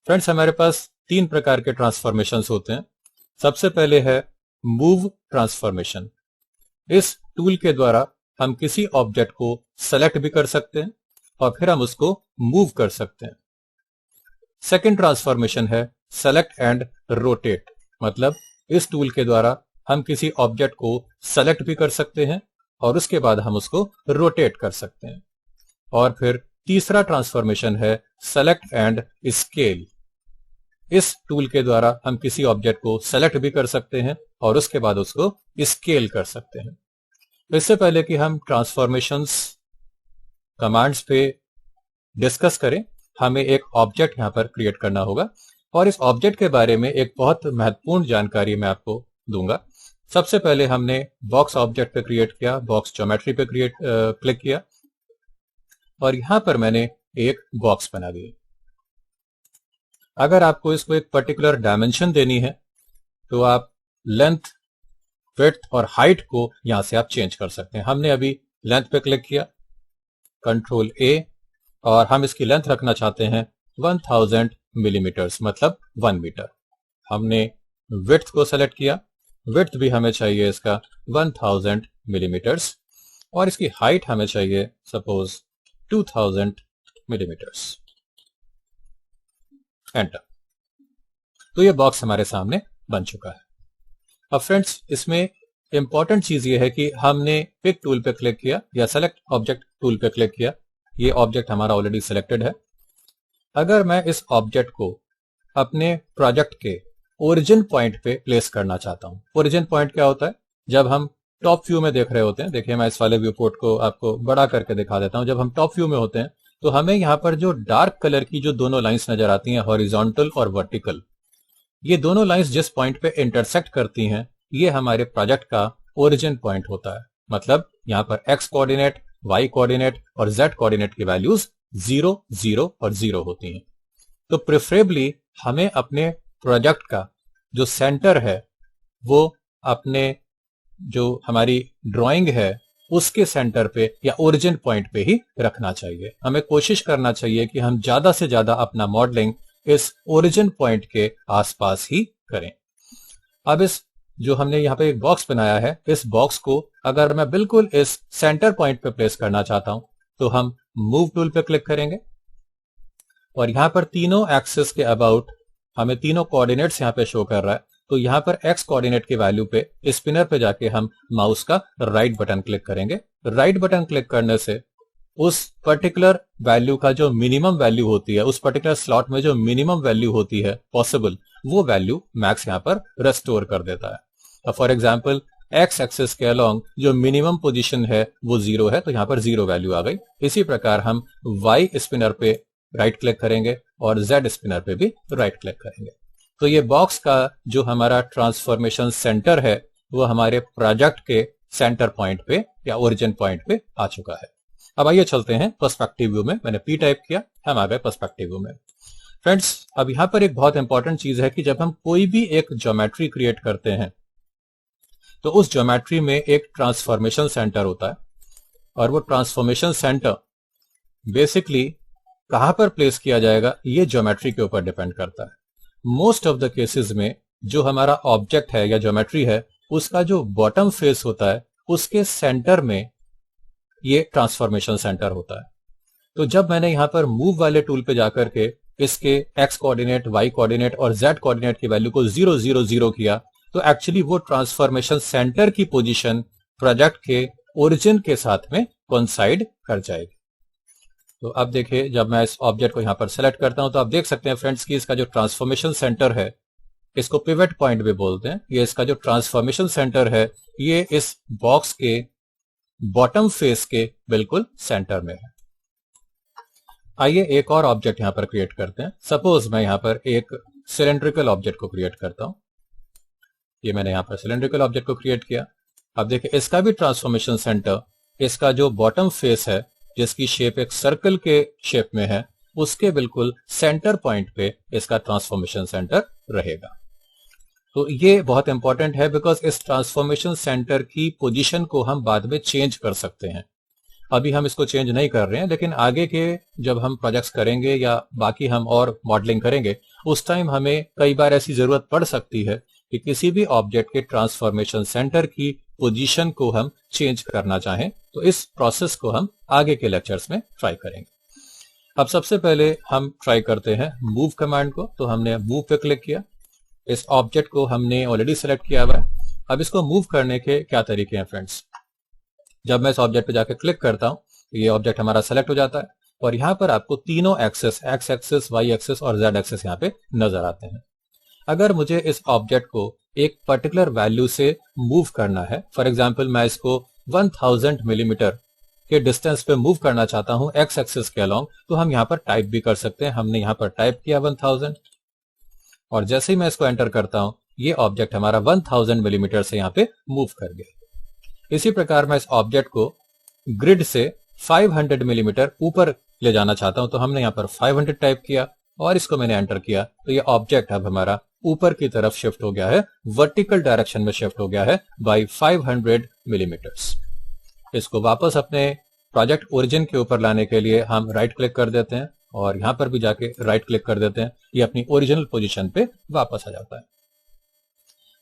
Friends, हमारे पास तीन प्रकार के ट्रांसफॉर्मेशंस होते हैं। सबसे पहले है मूव ट्रांसफॉर्मेशन। इस टूल के द्वारा हम किसी ऑब्जेक्ट को सेलेक्ट भी कर सकते हैं और फिर हम उसको मूव कर सकते हैं। सेकंड ट्रांसफॉर्मेशन है सेलेक्ट एंड रोटेट। मतलब इस टूल के द्वारा हम किसी ऑब्जेक्ट को सेलेक्ट भी कर सकते हैं और उसके बाद हम उसको रोटेट कर सकते हैं। और फिर तीसरा ट्रांसफॉर्मेशन है सेलेक्ट एंड स्केल। इस टूल के द्वारा हम किसी ऑब्जेक्ट को सेलेक्ट भी कर सकते हैं और उसके बाद उसको स्केल कर सकते हैं। इससे पहले कि हम ट्रांसफॉर्मेशंस कमांड्स पे डिस्कस करें, हमें एक ऑब्जेक्ट यहां पर क्रिएट करना होगा और इस ऑब्जेक्ट के बारे में एक बहुत महत्वपूर्ण जानकारी मैं आपको दूंगा। सबसे पहले हमने बॉक्स ऑब्जेक्ट पे क्रिएट किया, बॉक्स ज्योमेट्री पे क्लिक किया और यहां पर मैंने एक बॉक्स बना दिया। अगर आपको इसको एक पर्टिकुलर डायमेंशन देनी है तो आप लेंथ, विड्थ और हाइट को यहां से आप चेंज कर सकते हैं। हमने अभी लेंथ पे क्लिक किया, कंट्रोल ए, और हम इसकी लेंथ रखना चाहते हैं 1000 मिलीमीटर्स, मतलब 1 मीटर। हमने विड्थ को सेलेक्ट किया, विड्थ भी हमें चाहिए इसका 1000 मिलीमीटर्स और इसकी हाइट हमें चाहिए सपोज 2000 मिलीमीटर्स। एंटर। तो ये बॉक्स हमारे सामने बन चुका है। अब फ्रेंड्स, इसमें इंपॉर्टेंट चीज ये है कि हमने पिक टूल पे क्लिक किया या सेलेक्ट ऑब्जेक्ट टूल पे क्लिक किया। ये ऑब्जेक्ट हमारा ऑलरेडी सिलेक्टेड है। अगर मैं इस ऑब्जेक्ट को अपने प्रोजेक्ट के ओरिजिन पॉइंट पे प्लेस करना चाहता हूं। ओरिजिन पॉइंट क्या होता है? जब हम टॉप व्यू में देख रहे होते हैं, देखिए मैं इस वाले व्यू पोर्ट को आपको बड़ा करके दिखा देता हूं। जब हम टॉप व्यू में होते हैं तो हमें यहां पर जो डार्क कलर की जो दोनों लाइंस नजर आती हैं, हॉरिजॉन्टल और वर्टिकल, ये दोनों लाइंस जिस पॉइंट पे इंटरसेक्ट करती हैं, ये हमारे प्रोजेक्ट का ओरिजिन पॉइंट होता है। मतलब यहां पर एक्स कोऑर्डिनेट, वाई कोऑर्डिनेट और जेड कोऑर्डिनेट की वैल्यूज 0, 0 और 0 होती हैं। तो प्रेफरेबली हमें अपने प्रोजेक्ट का जो सेंटर है वो अपने जो हमारी ड्राइंग है उसके सेंटर पे या ओरिजिन पॉइंट पे ही रखना चाहिए। हमें कोशिश करना चाहिए कि हम ज्यादा से ज्यादा अपना मॉडलिंग इस ओरिजिन पॉइंट के आसपास ही करें। अब इस जो हमने यहाँ पे एक बॉक्स बनाया है, इस बॉक्स को अगर मैं बिल्कुल इस सेंटर पॉइंट पे प्लेस करना चाहता हूं तो हम मूव टूल पे क्लिक करेंगे और यहां पर तीनों एक्सिस के अबाउट हमें तीनों कोऑर्डिनेट्स यहां पे शो कर रहा है। तो यहां पर एक्स कोऑर्डिनेट की वैल्यू पे स्पिनर पे जाके हम माउस का राइट बटन क्लिक करेंगे। राइट बटन क्लिक करने से उस पर्टिकुलर वैल्यू का जो मिनिमम वैल्यू होती है, उस पर्टिकुलर स्लॉट में जो मिनिमम वैल्यू होती है पॉसिबल, वो वैल्यू मैक्स यहां पर रेस्टोर कर देता है। फॉर एग्जाम्पल, एक्स एक्सिस के अलोंग जो मिनिमम पोजीशन है वो 0 है, तो यहां पर 0 वैल्यू आ गई। इसी प्रकार हम वाई स्पिनर पे राइट क्लिक करेंगे और जेड स्पिनर पे भी राइट क्लिक करेंगे। तो ये बॉक्स का जो हमारा ट्रांसफॉर्मेशन सेंटर है वो हमारे प्रोजेक्ट के सेंटर पॉइंट पे या ओरिजिन पॉइंट पे आ चुका है। अब आइए चलते हैं पर्सपेक्टिव व्यू में। मैंने पी टाइप किया, हम आ गए पर्सपेक्टिव व्यू में। फ्रेंड्स, अब यहां पर एक बहुत इंपॉर्टेंट चीज है कि जब हम कोई भी एक ज्योमेट्री क्रिएट करते हैं तो उस ज्योमेट्री में एक ट्रांसफॉर्मेशन सेंटर होता है और वो ट्रांसफॉर्मेशन सेंटर बेसिकली कहां पर प्लेस किया जाएगा ये ज्योमेट्री के ऊपर डिपेंड करता है। मोस्ट ऑफ द केसेस में जो हमारा ऑब्जेक्ट है या ज्योमेट्री है उसका जो बॉटम फेस होता है उसके सेंटर में ये ट्रांसफॉर्मेशन सेंटर होता है। तो जब मैंने यहां पर मूव वाले टूल पे जाकर के इसके एक्स कोऑर्डिनेट, वाई कोऑर्डिनेट और जेड कोऑर्डिनेट की वैल्यू को 0, 0, 0 किया तो एक्चुअली वो ट्रांसफॉर्मेशन सेंटर की पोजीशन प्रोजेक्ट के ओरिजिन के साथ में कोइंसाइड कर जाएगी। तो अब देखिए, जब मैं इस ऑब्जेक्ट को यहां पर सेलेक्ट करता हूं तो आप देख सकते हैं फ्रेंड्स कि इसका जो ट्रांसफॉर्मेशन सेंटर है, इसको पिवट पॉइंट भी बोलते हैं, ये इसका जो ट्रांसफॉर्मेशन सेंटर है ये इस बॉक्स के बॉटम फेस के बिल्कुल सेंटर में है। आइए एक और ऑब्जेक्ट यहां पर क्रिएट करते हैं। सपोज मैं यहां पर एक सिलेंड्रिकल ऑब्जेक्ट को क्रिएट करता हूं। ये मैंने यहां पर सिलेंड्रिकल ऑब्जेक्ट को क्रिएट किया। अब देखिए, इसका भी ट्रांसफॉर्मेशन सेंटर, इसका जो बॉटम फेस है जिसकी शेप एक सर्कल के शेप में है, उसके बिल्कुल सेंटर पॉइंट पे इसका ट्रांसफॉर्मेशन सेंटर रहेगा। तो ये बहुत इंपॉर्टेंट है बिकॉज इस ट्रांसफॉर्मेशन सेंटर की पोजीशन को हम बाद में चेंज कर सकते हैं। अभी हम इसको चेंज नहीं कर रहे हैं, लेकिन आगे के जब हम प्रोजेक्ट्स करेंगे या बाकी हम और मॉडलिंग करेंगे उस टाइम हमें कई बार ऐसी जरूरत पड़ सकती है कि किसी भी ऑब्जेक्ट के ट्रांसफॉर्मेशन सेंटर की पोजीशन को हम चेंज करना चाहें, तो इस प्रोसेस को हम आगे के लेक्चर्स में ट्राई करेंगे। अब सबसे पहले हम ट्राई करते हैं मूव कमांड को। तो हमने मूव पे क्लिक किया, इस ऑब्जेक्ट को हमने ऑलरेडी सेलेक्ट किया हुआ है। अब इसको मूव करने के क्या तरीके हैं फ्रेंड्स। जब मैं इस ऑब्जेक्ट पे जाकर क्लिक करता हूं तो ये ऑब्जेक्ट हमारा सेलेक्ट हो जाता है और यहां पर आपको तीनों axes, x axis, y axis और जेड एक्सेस यहां पे नजर आते हैं। अगर मुझे इस ऑब्जेक्ट को एक पर्टिकुलर वैल्यू से मूव करना है, फॉर एग्जांपल मैं इसको 1000 मिलीमीटर के डिस्टेंस पे मूव करना चाहता हूं एक्स एक्सेस के अलोंग, तो हम यहां पर टाइप भी कर सकते हैं। हमने यहां पर टाइप किया 1000 और जैसे ही मैं इसको एंटर करता हूं ये ऑब्जेक्ट हमारा 1000 मिलीमीटर से यहां पे मूव कर गया। इसी प्रकार मैं इस ऑब्जेक्ट को ग्रिड से 500 मिलीमीटर ऊपर ले जाना चाहता हूं, तो हमने यहां पर 500 टाइप किया और इसको मैंने एंटर किया, तो ये ऑब्जेक्ट अब हमारा ऊपर की तरफ शिफ्ट हो गया है, वर्टिकल डायरेक्शन में शिफ्ट हो गया है बाय 500 मिलीमीटर्स। इसको वापस अपने प्रोजेक्ट ओरिजिन के ऊपर लाने के लिए हम राइट क्लिक कर देते हैं और यहां पर भी जाके राइट क्लिक कर देते हैं, ये अपनी ओरिजिनल पोजीशन पे वापस आ जाता है।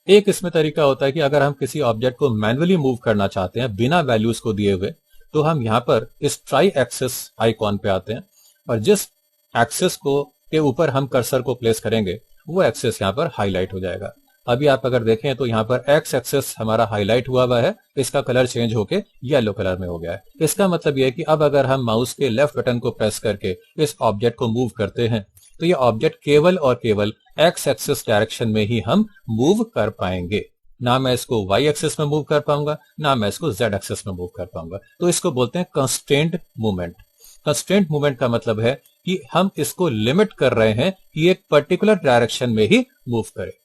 एक इसमें तरीका होता है कि अगर हम किसी ऑब्जेक्ट को मैन्युअली मूव करना चाहते हैं बिना वैल्यूज को दिए हुए, तो हम यहां पर इस ट्राई एक्सिस आइकॉन पे आते हैं और जिस एक्सिस को के ऊपर हम कर्सर को प्लेस करेंगे वो एक्सिस यहां पर हाईलाइट हो जाएगा। अभी आप अगर देखें तो यहां पर एक्स एक्सिस हमारा हाईलाइट हुआ हुआ है, इसका कलर चेंज होके येलो कलर में हो गया है। इसका मतलब यह है कि अब अगर हम माउस के लेफ्ट बटन को प्रेस करके इस ऑब्जेक्ट को मूव करते हैं तो ये ऑब्जेक्ट केवल और केवल एक्स एक्सिस डायरेक्शन में ही हम मूव कर पाएंगे। ना मैं इसको वाई एक्सिस में मूव कर पाऊंगा, ना मैं इसको जेड एक्सिस में मूव कर पाऊंगा। तो इसको बोलते हैं कंस्ट्रेंट मूवमेंट। कंस्ट्रेंट मूवमेंट का मतलब है कि हम इसको लिमिट कर रहे हैं कि एक पर्टिकुलर डायरेक्शन में ही मूव करे।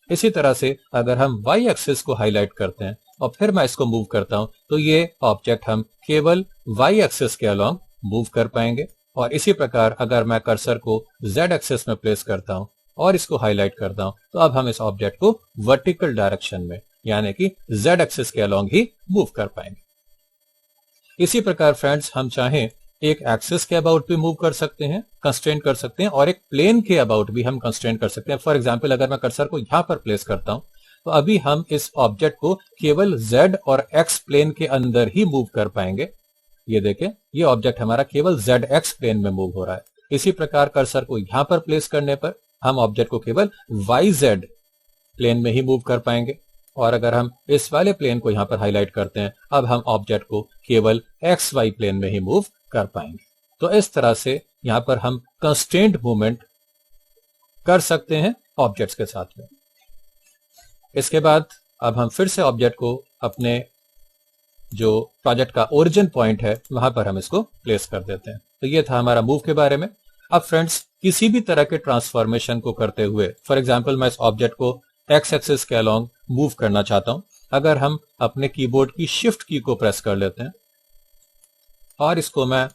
इसी तरह से अगर हम वाई एक्सिस को हाईलाइट करते हैं और फिर मैं इसको मूव करता हूं तो ये ऑब्जेक्ट हम केवल वाई एक्सिस के अलोंग मूव कर पाएंगे। और इसी प्रकार अगर मैं कर्सर को जेड एक्सिस में प्लेस करता हूं और इसको हाईलाइट करता हूं तो अब हम इस ऑब्जेक्ट को वर्टिकल डायरेक्शन में यानी कि जेड एक्सिस के अलोंग ही मूव कर पाएंगे। इसी प्रकार फ्रेंड्स हम चाहें एक एक्सिस के अबाउट भी मूव कर सकते हैं, कंस्ट्रेंट कर सकते हैं, और एक प्लेन के अबाउट भी हम कंस्ट्रेंट कर सकते हैं। फॉर एग्जांपल अगर मैं कर्सर को यहां पर प्लेस करता हूं तो अभी हम इस ऑब्जेक्ट को केवल जेड और एक्स प्लेन के अंदर ही मूव कर पाएंगे। ये देखें, ये ऑब्जेक्ट हमारा केवल जेड एक्स प्लेन में मूव हो रहा है। इसी प्रकार कर्सर को यहां पर प्लेस करने पर हम ऑब्जेक्ट को केवल वाई जेड प्लेन में ही मूव कर पाएंगे। और अगर हम इस वाले प्लेन को यहां पर हाईलाइट करते हैं, अब हम ऑब्जेक्ट को केवल एक्स वाई प्लेन में ही मूव कर पाएंगे। तो इस तरह से यहां पर हम कंस्ट्रेंट मूवमेंट कर सकते हैं ऑब्जेक्ट्स के साथ में। इसके बाद अब हम फिर से ऑब्जेक्ट को अपने जो प्रोजेक्ट का ओरिजिन पॉइंट है वहां पर हम इसको प्लेस कर देते हैं। तो ये था हमारा मूव के बारे में। अब फ्रेंड्स किसी भी तरह के ट्रांसफॉर्मेशन को करते हुए, फॉर एग्जांपल मैं इस ऑब्जेक्ट को एक्स एक्सिस के अलोंग मूव करना चाहता हूं, अगर हम अपने कीबोर्ड की शिफ्ट की को प्रेस कर लेते हैं और इसको मैं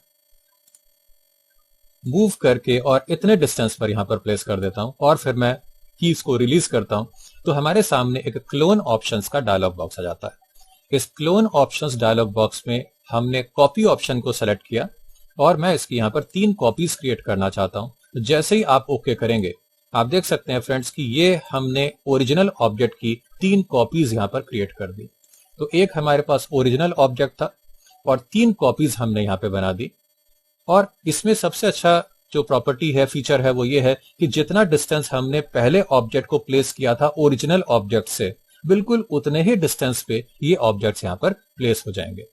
मूव करके और इतने डिस्टेंस पर यहां पर प्लेस कर देता हूं और फिर मैं कीज को रिलीज करता हूं, तो हमारे सामने एक क्लोन ऑप्शंस का डायलॉग बॉक्स आ जाता है। इस क्लोन ऑप्शंस डायलॉग बॉक्स में हमने कॉपी ऑप्शन को सेलेक्ट किया और मैं इसकी यहां पर 3 कॉपीज क्रिएट करना चाहता हूं। जैसे ही आप ओके करेंगे आप देख सकते हैं फ्रेंड्स कि ये हमने ओरिजिनल ऑब्जेक्ट की 3 कॉपीज यहां पर क्रिएट कर दी। तो एक हमारे पास ओरिजिनल ऑब्जेक्ट था और 3 कॉपीज हमने यहां पे बना दी। और इसमें सबसे अच्छा जो प्रॉपर्टी है, फीचर है, वो ये है कि जितना डिस्टेंस हमने पहले ऑब्जेक्ट को प्लेस किया था ओरिजिनल ऑब्जेक्ट से, बिल्कुल उतने ही डिस्टेंस पे ये ऑब्जेक्ट्स यहां पर प्लेस हो जाएंगे।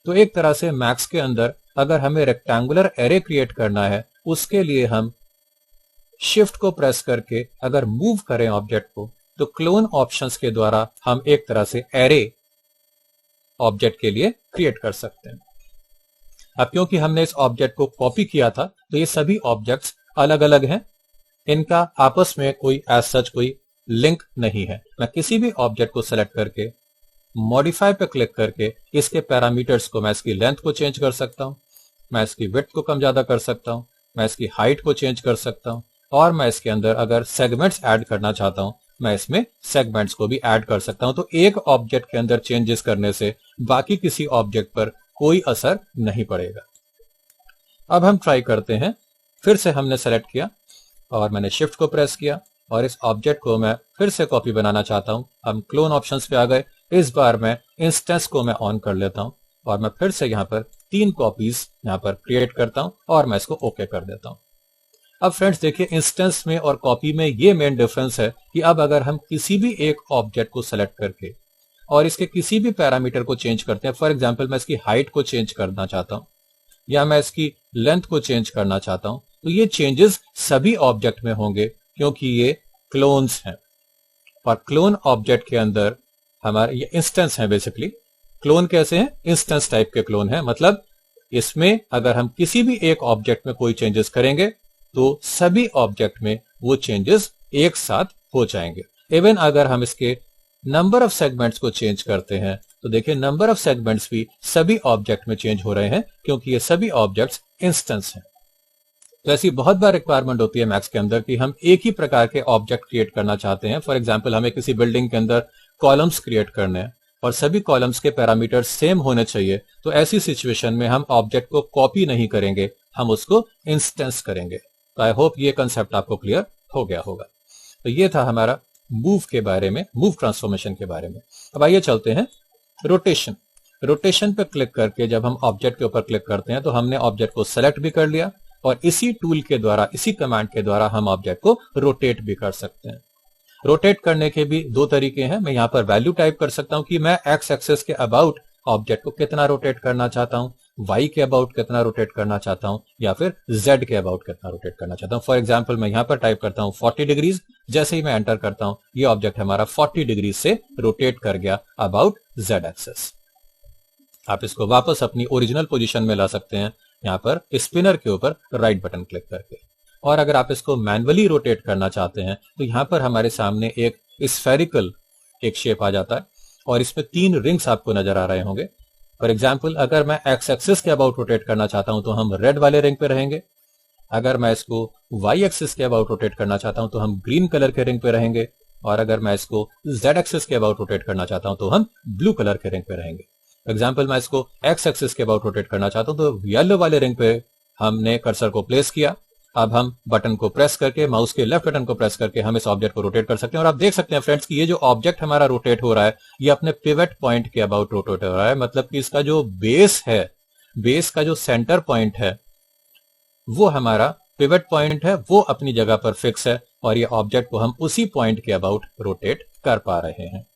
तो एक तरह से मैक्स के अंदर अगर हमें रेक्टेंगुलर एरे क्रिएट करना है, उसके लिए हम शिफ्ट को प्रेस करके अगर मूव करें ऑब्जेक्ट को, तो क्लोन ऑप्शंस के द्वारा हम एक तरह से एरे ऑब्जेक्ट के लिए क्रिएट कर सकते हैं। अब क्योंकि हमने इस ऑब्जेक्ट को कॉपी किया था तो ये सभी ऑब्जेक्ट्स अलग अलग हैं, इनका आपस में कोई एज सच कोई लिंक नहीं है। मैं किसी भी ऑब्जेक्ट को सेलेक्ट करके मॉडिफाई पे क्लिक करके इसके पैरामीटर्स को, मैं इसकी लेंथ को चेंज कर सकता हूं, मैं इसकी विड्थ को कम ज्यादा कर सकता हूं, मैं इसकी हाइट को चेंज कर सकता हूं, और मैं इसके अंदर अगर सेगमेंट्स ऐड करना चाहता हूं मैं इसमें सेगमेंट्स को भी ऐड कर सकता हूं। तो एक ऑब्जेक्ट के अंदर चेंजेस करने से बाकी किसी ऑब्जेक्ट पर कोई असर नहीं पड़ेगा। अब हम ट्राई करते हैं। फिर से हमने सेलेक्ट किया और मैंने शिफ्ट को प्रेस किया और इस ऑब्जेक्ट को मैं फिर से कॉपी बनाना चाहता हूं। हम क्लोन ऑप्शंस पे आ गए। इस बार मैं इंस्टेंस को मैं ऑन कर लेता हूं और मैं फिर से यहां पर 3 कॉपीज यहां पर क्रिएट करता हूं और मैं इसको ओके कर देता हूं। अब फ्रेंड्स देखिए, इंस्टेंस में और कॉपी में ये मेन डिफरेंस है कि अब अगर हम किसी भी एक ऑब्जेक्ट को सेलेक्ट करके और इसके किसी भी पैरामीटर को चेंज करते हैं, फॉर एग्जांपल मैं इसकी हाइट को चेंज करना चाहता हूं या मैं इसकी लेंथ को चेंज करना चाहता हूं, तो ये चेंजेस सभी ऑब्जेक्ट में होंगे क्योंकि ये क्लोन्स हैं। और क्लोन ऑब्जेक्ट के अंदर हमारे ये इंस्टेंस है। बेसिकली क्लोन कैसे हैं? इंस्टेंस टाइप के क्लोन है। मतलब इसमें अगर हम किसी भी एक ऑब्जेक्ट में कोई चेंजेस करेंगे तो सभी ऑब्जेक्ट में वो चेंजेस एक साथ हो जाएंगे। इवन अगर हम इसके नंबर ऑफ सेगमेंट्स को चेंज करते हैं तो देखिए, नंबर ऑफ सेगमेंट्स भी सभी ऑब्जेक्ट में चेंज हो रहे हैं क्योंकि ये सभी ऑब्जेक्ट्स इंस्टेंस हैं। तो ऐसी बहुत बार रिक्वायरमेंट होती है मैथ्स के अंदर कि हम एक ही प्रकार के ऑब्जेक्ट क्रिएट करना चाहते हैं। फॉर एग्जांपल हमें किसी बिल्डिंग के अंदर कॉलम्स क्रिएट करने हैं और सभी कॉलम्स के पैरामीटर सेम होने चाहिए। तो ऐसी सिचुएशन में हम ऑब्जेक्ट को कॉपी नहीं करेंगे, हम उसको इंस्टेंस करेंगे। तो आई होप ये कंसेप्ट आपको क्लियर हो गया होगा। तो ये था हमारा मूव के बारे में, मूव ट्रांसफॉर्मेशन के बारे में। अब आइए चलते हैं रोटेशन। रोटेशन पे क्लिक करके जब हम ऑब्जेक्ट के ऊपर क्लिक करते हैं तो हमने ऑब्जेक्ट को सेलेक्ट भी कर लिया और इसी टूल के द्वारा, इसी कमांड के द्वारा हम ऑब्जेक्ट को रोटेट भी कर सकते हैं। रोटेट करने के भी 2 तरीके हैं। मैं यहां पर वैल्यू टाइप कर सकता हूं कि मैं एक्स एक्सेस के अबाउट ऑब्जेक्ट को कितना रोटेट करना चाहता हूं, वाई के अबाउट कितना रोटेट करना चाहता हूं या फिर जेड के अबाउट कितना रोटेट करना चाहता हूं। फॉर एग्जांपल मैं यहां पर टाइप करता हूं 40 डिग्रीज। जैसे ही मैं एंटर करता हूं ये ऑब्जेक्ट हमारा 40 डिग्री से रोटेट कर गया अबाउट जेड एक्सेस। आप इसको वापस अपनी ओरिजिनल पोजीशन में ला सकते हैं यहां पर स्पिनर के ऊपर राइट बटन क्लिक करके। और अगर आप इसको मैन्युअली रोटेट करना चाहते हैं तो यहां पर हमारे सामने एक स्फेरिकल एक शेप आ जाता है और इसमें 3 रिंग्स आपको नजर आ रहे होंगे। फॉर एग्जाम्पल अगर मैं एक्स एक्सिस के अबाउट रोटेट करना चाहता हूं तो हम रेड वाले रिंग पे रहेंगे। अगर मैं इसको वाई एक्सिस के अबाउट रोटेट करना चाहता हूं तो हम ग्रीन कलर के रिंग पे रहेंगे। और अगर मैं इसको जेड एक्सिस के अबाउट रोटेट करना चाहता हूं तो हम ब्लू कलर के रिंग पे रहेंगे। एग्जाम्पल मैं इसको एक्स एक्सिस के अबाउट रोटेट करना चाहता हूं तो येलो वाले रिंग पे हमने कर्सर को प्लेस किया। अब हम बटन को प्रेस करके, माउस के लेफ्ट बटन को प्रेस करके हम इस ऑब्जेक्ट को रोटेट कर सकते हैं। और आप देख सकते हैं फ्रेंड्स कि ये जो ऑब्जेक्ट हमारा रोटेट हो रहा है ये अपने पिवट पॉइंट के अबाउट रोटेट हो रहा है। मतलब कि इसका जो बेस है, बेस का जो सेंटर पॉइंट है वो हमारा पिवट पॉइंट है, वो अपनी जगह पर फिक्स है और ये ऑब्जेक्ट को हम उसी पॉइंट के अबाउट रोटेट कर पा रहे हैं।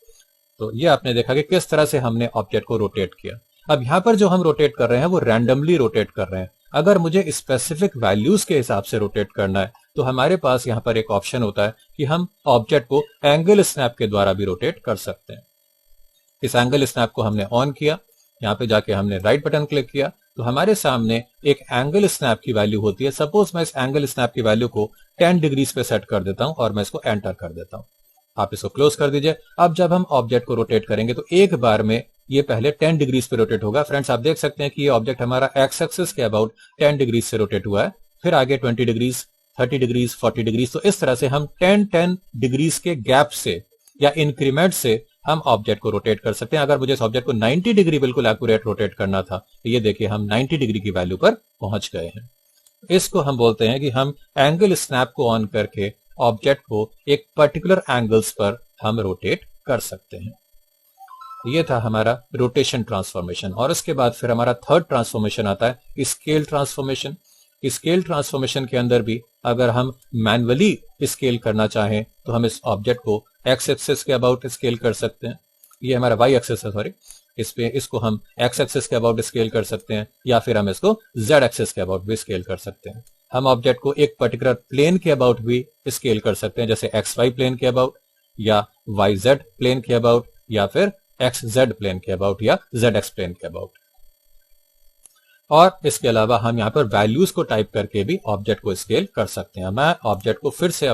तो ये आपने देखा कि किस तरह से हमने ऑब्जेक्ट को रोटेट किया। अब यहां पर जो हम रोटेट कर रहे हैं वो रैंडमली रोटेट कर रहे हैं। अगर मुझे स्पेसिफिक वैल्यूज के हिसाब से रोटेट करना है तो हमारे पास यहां पर एक ऑप्शन होता है कि हम ऑब्जेक्ट को एंगल स्नैप के द्वारा भी रोटेट कर सकते हैं। इस एंगल स्नैप को हमने ऑन किया, यहां पे जाके हमने राइट बटन क्लिक किया तो हमारे सामने एक एंगल स्नैप की वैल्यू होती है। सपोज मैं इस एंगल स्नैप की वैल्यू को 10 डिग्रीज पे सेट कर देता हूं और मैं इसको एंटर कर देता हूं। आप इसको क्लोज कर दीजिए। अब जब हम ऑब्जेक्ट को रोटेट करेंगे तो एक बार में ये पहले 10 डिग्रीज पे रोटेट होगा। फ्रेंड्स आप देख सकते हैं कि ये ऑब्जेक्ट हमारा एक्स एक्सिस के अबाउट 10 डिग्रीज से रोटेट हुआ है, फिर आगे 20 डिग्रीज, 30 डिग्रीज, 40 डिग्रीज। तो इस तरह से हम 10 डिग्रीज के गैप से या इंक्रीमेंट से हम ऑब्जेक्ट को रोटेट कर सकते हैं। अगर मुझे इस ऑब्जेक्ट को 90 डिग्री बिल्कुल एक्यूरेट रोटेट करना था तो ये देखिए हम 90 डिग्री की वैल्यू पर पहुंच गए हैं। इसको हम बोलते हैं कि हम एंगल स्नैप को ऑन करके ऑब्जेक्ट को एक पर्टिकुलर एंगल्स पर हम रोटेट कर सकते हैं। ये था हमारा रोटेशन ट्रांसफॉर्मेशन। और उसके बाद फिर हमारा थर्ड ट्रांसफॉर्मेशन आता है स्केल ट्रांसफॉर्मेशन। स्केल ट्रांसफॉर्मेशन के अंदर भी अगर हम मैन्युअली स्केल करना चाहें तो हम इस ऑब्जेक्ट को एक्स एक्सिस के अबाउट स्केल कर सकते हैं। ये हमारा वाई एक्सिस है, सॉरी, इसको हम एक्स एक्सिस के अबाउट स्केल कर सकते हैं या फिर हम इसको जेड एक्सिस के अबाउट भी स्केल कर सकते हैं। हम ऑब्जेक्ट को एक पर्टिकुलर प्लेन के अबाउट भी स्केल कर सकते हैं, जैसे एक्स वाई प्लेन के अबाउट या वाई जेड प्लेन के अबाउट या फिर एक्स जेड प्लेन के अबाउट या जेड एक्स प्लेन के अबाउट। और इसके अलावा हम यहाँ पर वैल्यूज को टाइप करके भी ऑब्जेक्ट को स्केल कर सकते हैं। मैं ऑब्जेक्ट को फिर से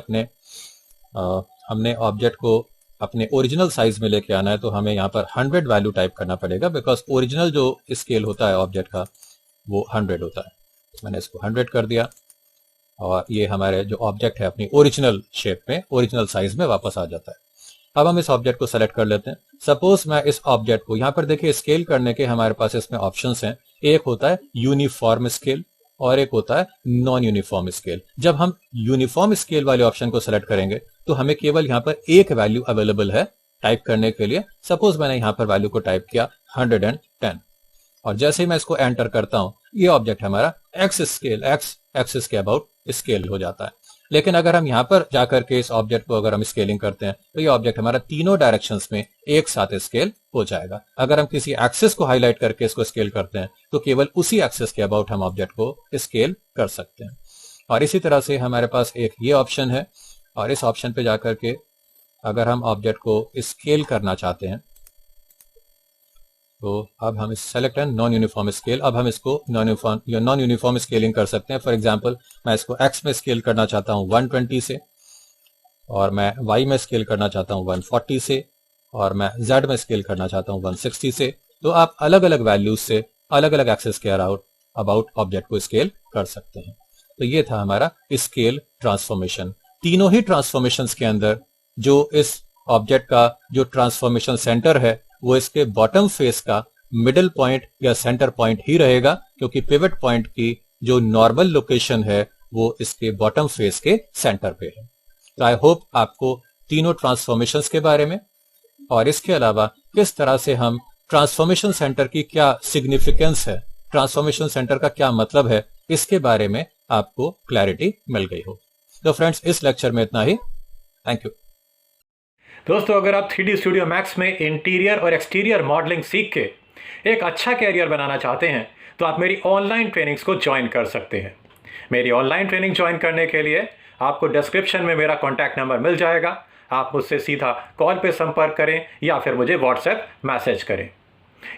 हमने ऑब्जेक्ट को अपने ओरिजिनल साइज में लेके आना है तो हमें यहाँ पर 100 वैल्यू टाइप करना पड़ेगा, बिकॉज ओरिजिनल जो स्केल होता है ऑब्जेक्ट का वो 100 होता है। मैंने इसको 100 कर दिया और ये हमारे जो ऑब्जेक्ट है अपनी ओरिजिनल शेप में, ओरिजिनल साइज में वापस आ जाता है। अब हम इस ऑब्जेक्ट को सेलेक्ट कर लेते हैं। सपोज मैं इस ऑब्जेक्ट को यहां पर देखिए स्केल करने के हमारे पास इसमें ऑप्शंस हैं। एक होता है यूनिफॉर्म स्केल और एक होता है नॉन यूनिफॉर्म स्केल। जब हम यूनिफॉर्म स्केल वाले ऑप्शन को सेलेक्ट करेंगे तो हमें केवल यहां पर एक वैल्यू अवेलेबल है टाइप करने के लिए। सपोज मैंने यहां पर वैल्यू को टाइप किया 110 और जैसे ही मैं इसको एंटर करता हूं ये ऑब्जेक्ट हमारा एक्स एक्सिस के अबाउट स्केल हो जाता है। लेकिन अगर हम यहां पर जाकर के इस ऑब्जेक्ट को अगर हम स्केलिंग करते हैं तो ये ऑब्जेक्ट हमारा तीनों डायरेक्शंस में एक साथ स्केल हो जाएगा। अगर हम किसी एक्सिस को हाईलाइट करके इसको स्केल करते हैं तो केवल उसी एक्सिस के अबाउट हम ऑब्जेक्ट को स्केल कर सकते हैं। और इसी तरह से हमारे पास एक ये ऑप्शन है और इस ऑप्शन पे जाकर के अगर हम ऑब्जेक्ट को स्केल करना चाहते हैं तो अब हम इस select and non uniform scale, अब हम इसको नॉन यूनिफॉर्म स्केलिंग कर सकते हैं। फॉर एग्जांपल मैं इसको एक्स में स्केल करना चाहता हूं 120 से और मैं वाई में स्केल करना चाहता हूं 140 से और मैं जेड में स्केल करना चाहता हूं 160 से। तो आप अलग अलग वैल्यूज से अलग अलग एक्सेस के अबाउट ऑब्जेक्ट को स्केल कर सकते हैं। तो ये था हमारा स्केल ट्रांसफॉर्मेशन। तीनों ही ट्रांसफॉर्मेशंस के अंदर जो इस ऑब्जेक्ट का जो ट्रांसफॉर्मेशन सेंटर है वो इसके बॉटम फेस का मिडिल पॉइंट या सेंटर पॉइंट ही रहेगा, क्योंकि पिवट पॉइंट की जो नॉर्मल लोकेशन है वो इसके बॉटम फेस के सेंटर पे है। तो आई होप आपको तीनों ट्रांसफॉर्मेशंस के बारे में और इसके अलावा किस तरह से हम ट्रांसफॉर्मेशन सेंटर की क्या सिग्निफिकेंस है, ट्रांसफॉर्मेशन सेंटर का क्या मतलब है, इसके बारे में आपको क्लैरिटी मिल गई हो। तो फ्रेंड्स इस लेक्चर में इतना ही। थैंक यू दोस्तों, अगर आप 3D स्टूडियो मैक्स में इंटीरियर और एक्सटीरियर मॉडलिंग सीख के एक अच्छा कैरियर बनाना चाहते हैं तो आप मेरी ऑनलाइन ट्रेनिंग्स को ज्वाइन कर सकते हैं। मेरी ऑनलाइन ट्रेनिंग ज्वाइन करने के लिए आपको डिस्क्रिप्शन में मेरा कॉन्टैक्ट नंबर मिल जाएगा। आप मुझसे सीधा कॉल पे संपर्क करें या फिर मुझे व्हाट्सएप मैसेज करें।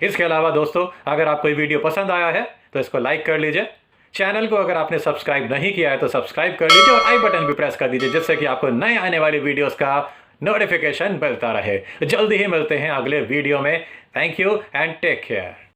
इसके अलावा दोस्तों, अगर आपको ये वीडियो पसंद आया है तो इसको लाइक कर लीजिए। चैनल को अगर आपने सब्सक्राइब नहीं किया है तो सब्सक्राइब कर लीजिए और आई बटन भी प्रेस कर दीजिए, जिससे कि आपको नए आने वाली वीडियोस का नोटिफिकेशन मिलता रहे। जल्दी ही मिलते हैं अगले वीडियो में। Thank you and take care.